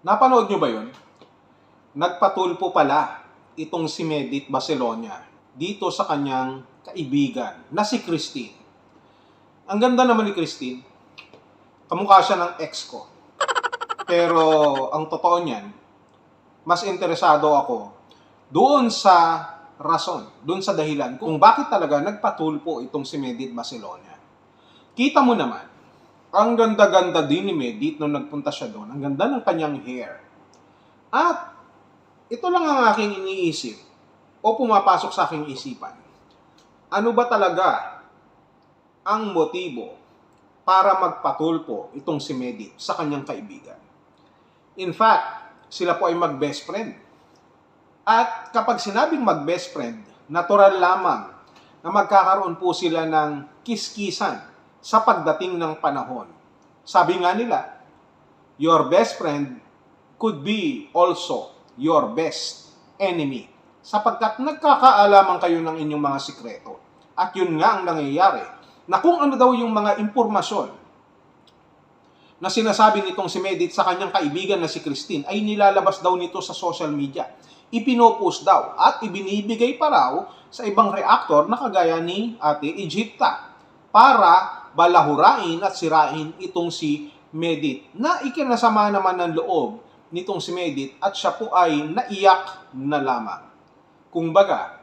Napanood nyo ba yun? Nagpatulpo pala itong si Medit Barcelona dito sa kanyang kaibigan na si Christine. Ang ganda naman ni Christine. Kamukha siya ng ex ko. Pero ang totoo niyan, mas interesado ako doon sa rason, doon sa dahilan kung bakit talaga nagpatulpo itong si Medit Barcelona. Kita mo naman, ang ganda-ganda din ni Medit nung nagpunta siya doon. Ang ganda ng kanyang hair. At ito lang ang aking iniisip o pumapasok sa aking isipan. Ano ba talaga ang motibo para magpatulpo itong si Medit sa kanyang kaibigan? In fact, sila po ay mag-best friend. At kapag sinabing mag-best friend, natural lamang na magkakaroon po sila ng kiskisan sa pagdating ng panahon. Sabi nga nila, your best friend could be also your best enemy. Sapagkat nagkakaalaman kayo ng inyong mga sikreto. At yun nga ang nangyayari, na kung ano daw yung mga impormasyon na sinasabi nitong si Medit sa kanyang kaibigan na si Christine ay nilalabas daw nito sa social media. Ipinopost daw at ibinibigay pa raw sa ibang reactor na kagaya ni Ate Egypta para balahurain at sirain itong si Medit na ikinasama naman ng loob nitong si Medit at siya po ay naiyak na lamang. Kumbaga,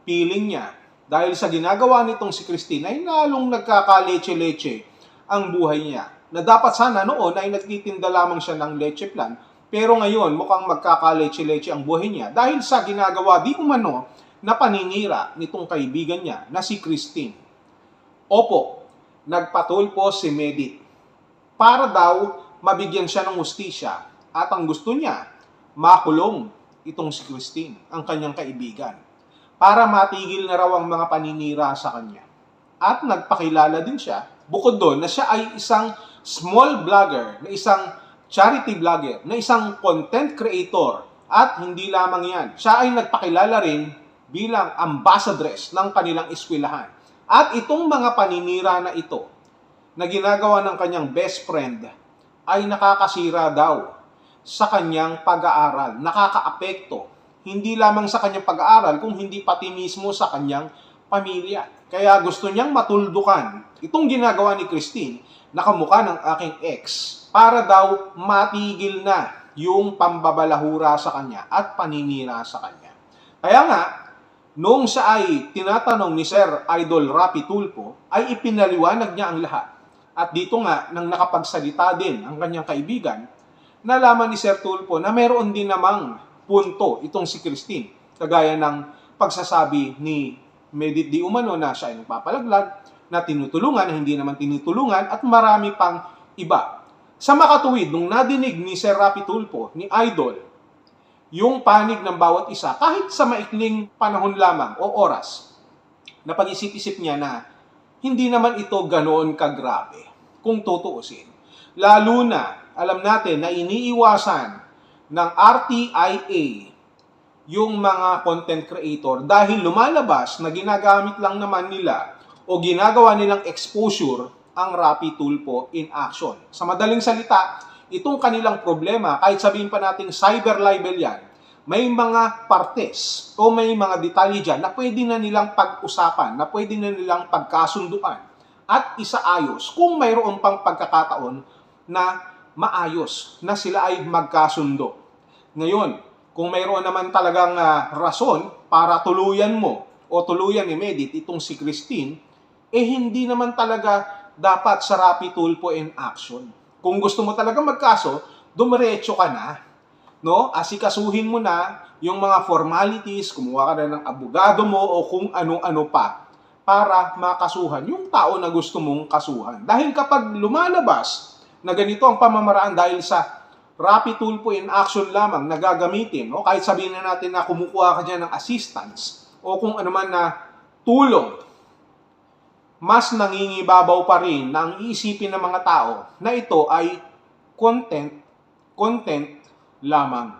feeling niya dahil sa ginagawa nitong si Christine ay lalong nagkakaleche-leche ang buhay niya na dapat sana noon ay nagtitinda lamang siya ng leche plan pero ngayon mukhang magkakaleche-leche ang buhay niya dahil sa ginagawa di umano na paninira nitong kaibigan niya na si Christine. Opo, nagpatulpo si Medit para daw mabigyan siya ng hustisya at ang gusto niya, makulong itong si Christine, ang kanyang kaibigan, para matigil na raw ang mga paninira sa kanya. At nagpakilala din siya, bukod doon na siya ay isang small vlogger, na isang charity vlogger, na isang content creator, at hindi lamang yan, siya ay nagpakilala rin bilang ambassadress ng kanilang eskwelahan. At itong mga paninira na ito, na ginagawa ng kanyang best friend, ay nakakasira daw sa kanyang pag-aaral, nakakaapekto, hindi lamang sa kanyang pag-aaral, kung hindi pati mismo sa kanyang pamilya. Kaya gusto niyang matuldukan itong ginagawa ni Christine na kamukha ng aking ex para daw matigil na yung pambabalahura sa kanya at paninira sa kanya. Kaya nga, noong siya ay tinatanong ni Sir Idol Rapi Tulfo, ay ipinaliwanag niya ang lahat. At dito nga, nang nakapagsalita din ang kanyang kaibigan, nalaman ni Sir Tulfo na meron din namang punto itong si Christine. Kagaya ng pagsasabi ni Medit di umano na siya ay nagpapalaglag, na tinutulungan, na hindi naman tinutulungan, at marami pang iba. Sa makatuwid, nung nadinig ni Sir Rapi Tulfo, ni Idol, yung panig ng bawat isa, kahit sa maikling panahon lamang o oras, na pag-isip-isip niya na hindi naman ito ganoon kagrabe kung tutuusin. Lalo na, alam natin na iniiwasan ng RTIA yung mga content creator dahil lumalabas na ginagamit lang naman nila o ginagawa nilang exposure ang Rapi Tulfo in action. Sa madaling salita, itong kanilang problema, kahit sabihin pa natin cyber libel yan, may mga partes o may mga detalye dyan na pwede na nilang pag-usapan, na pwede na nilang pagkasunduan at isaayos kung mayroon pang pagkakataon na maayos na sila ay magkasundo. Ngayon, kung mayroon naman talagang rason para tuluyan mo o tuluyan ni Medit itong si Christine, hindi naman talaga dapat sa Rapi Tulfo in action. Kung gusto mo talaga magkaso, dumiretso ka na. No? Asikasuhin mo na yung mga formalities, kumuha ka na ng abogado mo o kung ano-ano pa para makasuhan yung tao na gusto mong kasuhan. Dahil kapag lumalabas na ganito ang pamamaraan dahil sa Rapi Tulfo in action lamang na gagamitin, o kahit sabihin na natin na kumukuha ka dyan ng assistance o kung ano man na tulong, mas nangingibabaw pa rin na ang iisipin ng mga tao na ito ay content lamang.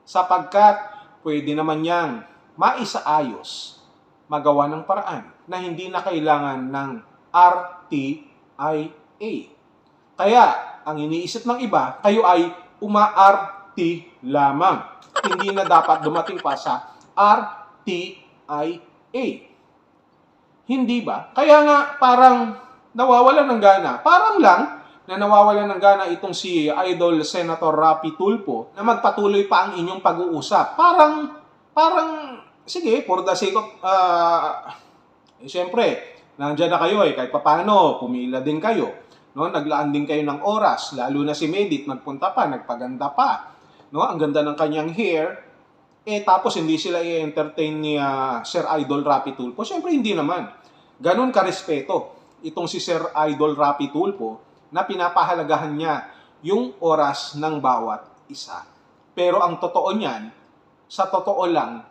Sapagkat pwede naman yang maisaayos, magawa ng paraan na hindi na kailangan ng RTIA. Kaya, ang iniisip ng iba, kayo ay uma-RT lamang. Hindi na dapat dumating pa sa RTIA. Hindi ba? Kaya nga parang nawawalan ng gana. Parang lang na nawawalan ng gana itong si Idol Senator Rapi Tulfo na magpatuloy pa ang inyong pag-uusap. Parang, sige, for the sake of, siyempre, nandiyan na kayo kahit papaano, pumila din kayo. No? Naglaan din kayo ng oras, lalo na si Medit, nagpunta pa, nagpaganda pa. No? Ang ganda ng kanyang hair, tapos hindi sila i-entertain ni Sir Idol Rapi Tulfo. Siyempre, hindi naman. Ganun ka-respeto itong si Sir Idol Rapi Tulfo na pinapahalagahan niya yung oras ng bawat isa. Pero ang totoo niyan, sa totoo lang,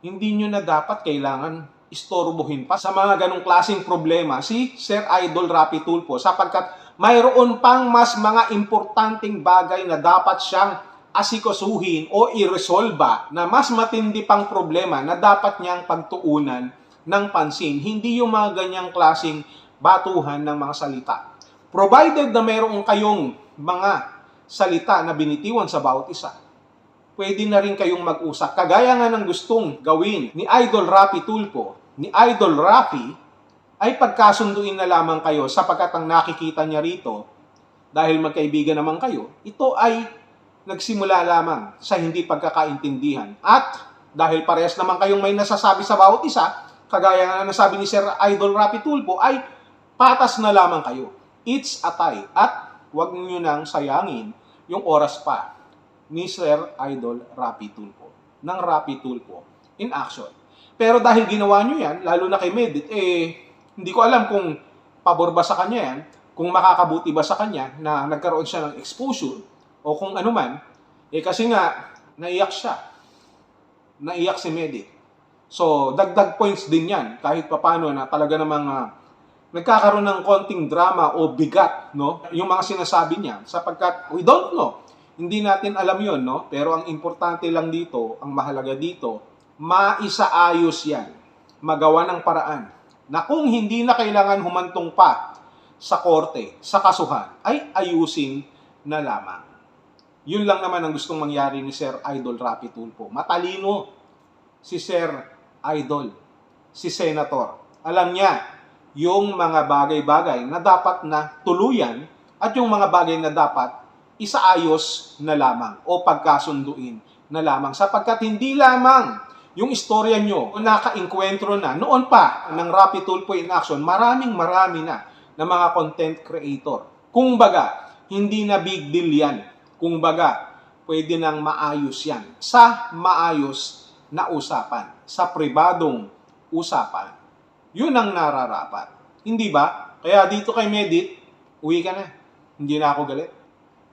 hindi nyo na dapat kailangan istorbohin pa sa mga ganong klaseng problema si Sir Idol Rapi Tulfo sapagkat mayroon pang mas mga importanteng bagay na dapat siyang asikasuhin o iresolba na mas matindi pang problema na dapat niyang pagtuunan ng pansin. Hindi yung mga ganyang klaseng batuhan ng mga salita. Provided na mayroon kayong mga salita na binitiwan sa bawat isa, pwede na rin kayong mag-usap. Kagaya nga ng gustong gawin ni Idol Rapi Tulfo, ni Idol Rapi, ay pagkasunduin na lamang kayo sapagkat ang nakikita niya rito, dahil magkaibigan naman kayo, ito ay nagsimula lamang sa hindi pagkakaintindihan. At dahil parehas naman kayong may nasasabi sa bawat isa, kagaya nga nasabi ni Sir Idol Rapi Tulfo, ay patas na lamang kayo. It's a tie. At huwag niyo nang sayangin yung oras pa ni Sir Idol Rapi Tulfo, ng Rapi Tulfo in action. Pero dahil ginawa nyo yan, lalo na kay Medit, hindi ko alam kung pabor ba sa kanya yan, kung makakabuti ba sa kanya na nagkaroon siya ng exposure o kung ano man, kasi nga, naiyak siya. Naiyak si Medit. So, dagdag points din yan, kahit papano na talaga namang nagkakaroon ng konting drama o bigat, no? Yung mga sinasabi niya, sapagkat we don't know. Hindi natin alam yon, no? Pero ang importante lang dito, ang mahalaga dito, maisaayos yan. Magawa ng paraan na kung hindi na kailangan humantong pa sa korte, sa kasuhan, ay ayusin na lamang. Yun lang naman ang gustong mangyari ni Sir Idol Rapi Tulfo. Matalino si Sir Idol, si Senator. Alam niya yung mga bagay-bagay na dapat na tuluyan at yung mga bagay na dapat isaayos na lamang o pagkasunduin na lamang. Sapagkat hindi lamang yung istorya nyo naka-enkwentro na noon pa ng Rapi Tulfo in action, marami na mga content creator. Kung baga, hindi na big deal yan. Kung baga, pwede nang maayos yan sa maayos na usapan, sa pribadong usapan. Yun ang nararapat. Hindi ba? Kaya dito kay Medit, uwi ka na. Hindi na ako galit.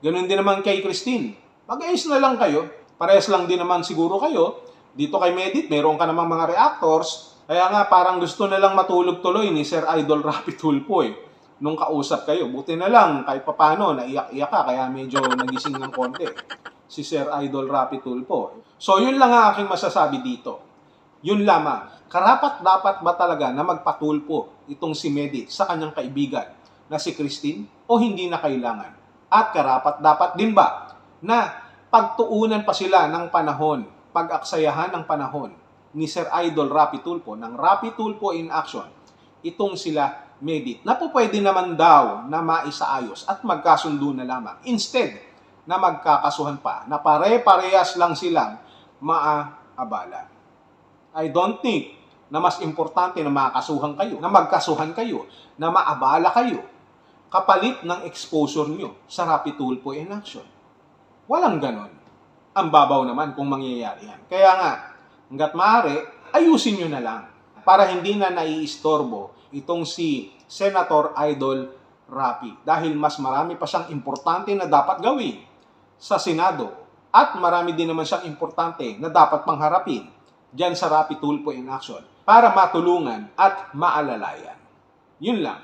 Ganun din naman kay Christine. Mag-ayos na lang kayo. Parehas lang din naman siguro kayo. Dito kay Medit, meron ka namang mga reactors. Kaya nga parang gusto na lang matulog tuloy ni Sir Idol Rapi Tulfo nung kausap kayo. Buti na lang, kahit papano, naiyak-iyak ka. Kaya medyo nagising ng konti si Sir Idol Rapi Tulfo. So yun lang ang aking masasabi dito. Yun lamang. Karapat-dapat ba talaga na magpatulpo itong si Medit sa kanyang kaibigan na si Christine o hindi na kailangan? At karapat-dapat din ba na pagtuunan pa sila ng panahon, pag-aksayahan ng panahon ni Sir Idol Rapi Tulfo, ng Rapi Tulfo in action, itong sila Medit, na po pwede naman daw na maisaayos at magkasundo na lamang. Instead na magkakasuhan pa, na pare-parehas lang silang maaabala. I don't think na mas importante na makasuhan kayo, na magkasuhan kayo, na maabala kayo, kapalit ng exposure nyo sa Rapi Tulfo in action. Walang ganon. Ang babaw naman kung mangyayari yan. Kaya nga, hanggat maaari, ayusin nyo na lang para hindi na naiistorbo itong si Senator Idol Rapi. Dahil mas marami pa siyang importante na dapat gawin sa Senado at marami din naman siyang importante na dapat pangharapin diyan sa Rapi Tulfo in action para matulungan at maalalayan. Yun lang.